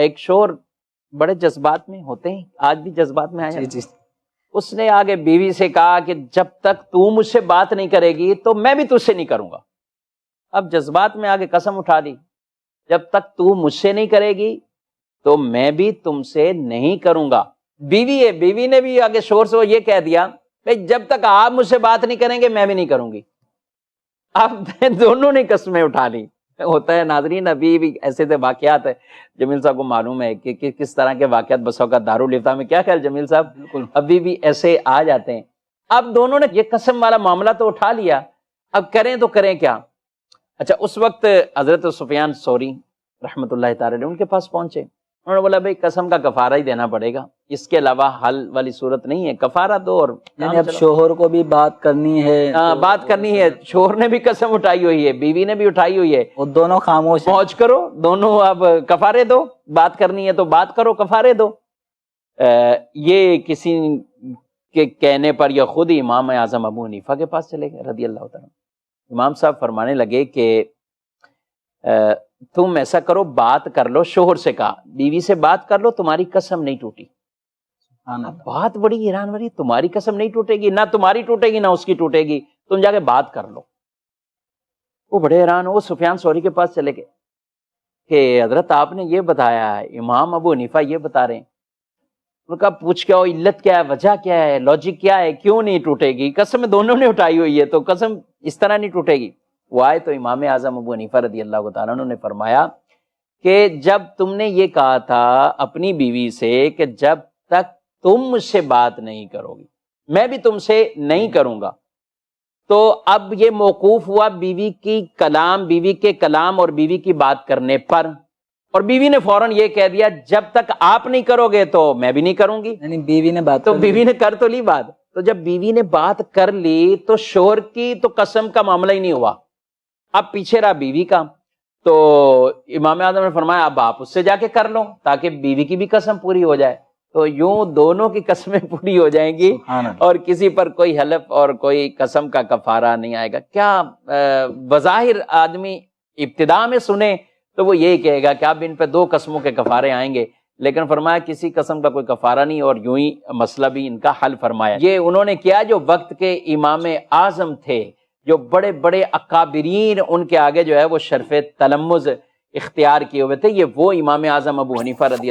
ایک شور بڑے جذبات میں ہوتے ہیں، آج بھی جذبات میں آیا، جی اس نے آگے بیوی سے کہا کہ جب تک تو مجھ سے بات نہیں کرے گی تو میں بھی تجھ سے نہیں کروں گا۔ اب جذبات میں آگے قسم اٹھا دی، جب تک تو مجھ سے نہیں کرے گی تو میں بھی تم سے نہیں کروں گا۔ بیوی ہے، بیوی نے بھی آگے شور سے یہ کہہ دیا کہ جب تک آپ مجھ سے بات نہیں کریں گے میں بھی نہیں کروں گی۔ اب دونوں نے قسمیں اٹھا لی۔ ہوتا ہے ناظرین، ابھی بھی ایسے واقعات ہے، جمیل صاحب کو معلوم ہے کہ کس طرح کے واقعات بسوں کا دارالفتہ میں، کیا خیال جمیل صاحب؟ بالکل، ابھی بھی ایسے آ جاتے ہیں۔ اب دونوں نے یہ قسم والا معاملہ تو اٹھا لیا، اب کریں تو کریں کیا؟ اچھا، اس وقت حضرت سفیان ثوری رحمۃ اللہ تعالی علیہ ان کے پاس پہنچے، انہوں نے بولا بھائی قسم کا کفارہ ہی دینا پڑے گا، اس کے علاوہ حل والی صورت نہیں ہے، کفارہ دو اور یعنی اب شوہر کو بھی بات کرنی ہے، بات کرنی ہے، شوہر نے بھی قسم اٹھائی ہوئی ہے، بیوی نے بھی اٹھائی ہوئی ہے، وہ دونوں خاموش ہیں۔ موج کرو دونوں، اب کفارے دو، بات کرنی ہے تو بات کرو، کفارے دو۔ یہ کسی کے کہنے پر یا خود ہی امام اعظم ابو حنیفہ کے پاس چلے گئے رضی اللہ تعالیٰ۔ امام صاحب فرمانے لگے کہ تم ایسا کرو، بات کر لو، شوہر سے کہا بیوی سے بات کر لو، تمہاری قسم نہیں ٹوٹی۔ بات بڑی حیران والی، تمہاری قسم نہیں ٹوٹے گی، نہ تمہاری ٹوٹے گی نہ اس کی ٹوٹے گی، تم جا کے بات کر لو۔ وہ بڑے حیران ہو، وہ سفیان ثوری کے پاس چلے گئے کہ حضرت آپ نے یہ بتایا ہے، امام ابو حنیفہ یہ بتا رہے ہیں۔ ان کا پوچھ کے علت کیا ہے، وجہ کیا ہے، لاجک کیا ہے، کیوں نہیں ٹوٹے گی؟ قسم دونوں نے اٹھائی ہوئی ہے تو قسم اس طرح نہیں ٹوٹے گی۔ وہ آئے تو امام اعظم ابو حنیفہ رضی اللہ تعالیٰ عنہ نے فرمایا کہ جب تم نے یہ کہا تھا اپنی بیوی سے کہ جب تک تم مجھ سے بات نہیں کرو گی میں بھی تم سے نہیں کروں گا، تو اب یہ موقوف ہوا بیوی کی کلام، بیوی کے کلام اور بیوی کی بات کرنے پر، اور بیوی نے فوراً یہ کہہ دیا جب تک آپ نہیں کرو گے تو میں بھی نہیں کروں گی۔ یعنی بیوی نے بات تو بیوی نے کر تو لی بات، تو جب بیوی نے بات کر لی تو شوہر کی تو قسم کا معاملہ ہی نہیں ہوا، اب پیچھے رہا بیوی کا۔ تو امام اعظم نے فرمایا اب آپ اس سے جا کے کر لو تاکہ بیوی کی بھی قسم پوری ہو جائے، تو یوں دونوں کی قسمیں پوری ہو جائیں گی اور کسی پر کوئی حلف اور کوئی قسم کا کفارہ نہیں آئے گا۔ کیا بظاہر آدمی ابتدا میں سنے تو وہ یہی کہے گا کہ اب ان پہ دو قسموں کے کفارے آئیں گے، لیکن فرمایا کسی قسم کا کوئی کفارہ نہیں، اور یوں ہی مسئلہ بھی ان کا حل فرمایا۔ یہ انہوں نے کیا جو وقت کے امام اعظم تھے، جو بڑے بڑے اکابرین، ان کے آگے جو ہے وہ شرف تلمذ اختیار کیے ہوئے تھے، یہ وہ امام اعظم ابو حنیفہ رضی